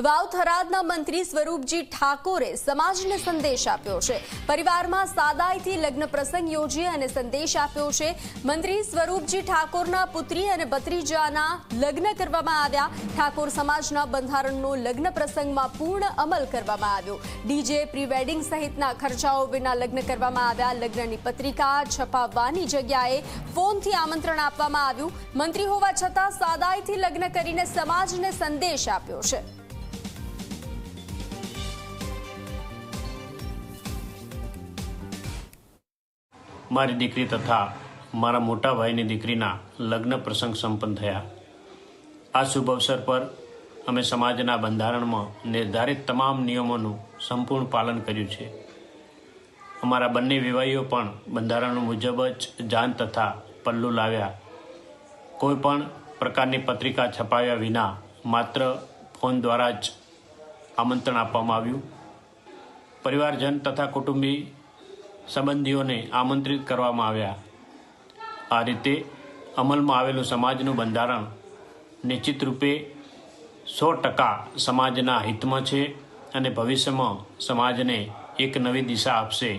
વાવ થરાદના મંત્રી સ્વરૂપજી ઠાકોરે સમાજને સંદેશ આપ્યો છે। પરિવારમાં સાદાઈથી લગ્ન પ્રસંગ યોજી અને સંદેશ આપ્યો છે। મંત્રી સ્વરૂપજી ઠાકોરના પુત્રી અને ભત્રીજાના લગ્ન કરવામાં આવ્યા। ઠાકોર સમાજના બંધારણનો લગ્ન પ્રસંગમાં પૂર્ણ અમલ કરવામાં આવ્યો। ડીજે, પ્રી વેડિંગ સહિતના ખર્ચાઓ વિના લગ્ન કરવામાં આવ્યા। લગ્નની પત્રિકા છપાવવાની જગ્યાએ ફોનથી આમંત્રણ આપવામાં આવ્યું। મંત્રી હોવા છતાં સાદાઈથી લગ્ન કરીને સમાજને સંદેશ આપ્યો છે। મારી દીકરી તથા મારા મોટા ભાઈની દીકરીના લગ્ન પ્રસંગ સંપન્ન થયા। આ શુભ અવસર પર અમે સમાજના બંધારણમાં નિર્ધારિત તમામ નિયમોનું સંપૂર્ણ પાલન કર્યું છે। અમારા બંને વિવાહીઓ પણ બંધારણ મુજબ જ જાન તથા પલ્લું લાવ્યા। કોઈ પણ પ્રકારની પત્રિકા છપાવ્યા વિના માત્ર ફોન દ્વારા જ આમંત્રણ આપવામાં આવ્યું। પરિવારજન તથા કુટુંબી સંબંધીઓને આમંત્રિત કરવામાં આવ્યા। આ રીતે અમલમાં આવેલું સમાજનું બંધારણ નિશ્ચિત રૂપે 100% સમાજના હિતમાં છે અને ભવિષ્યમાં સમાજને એક નવી દિશા આપશે।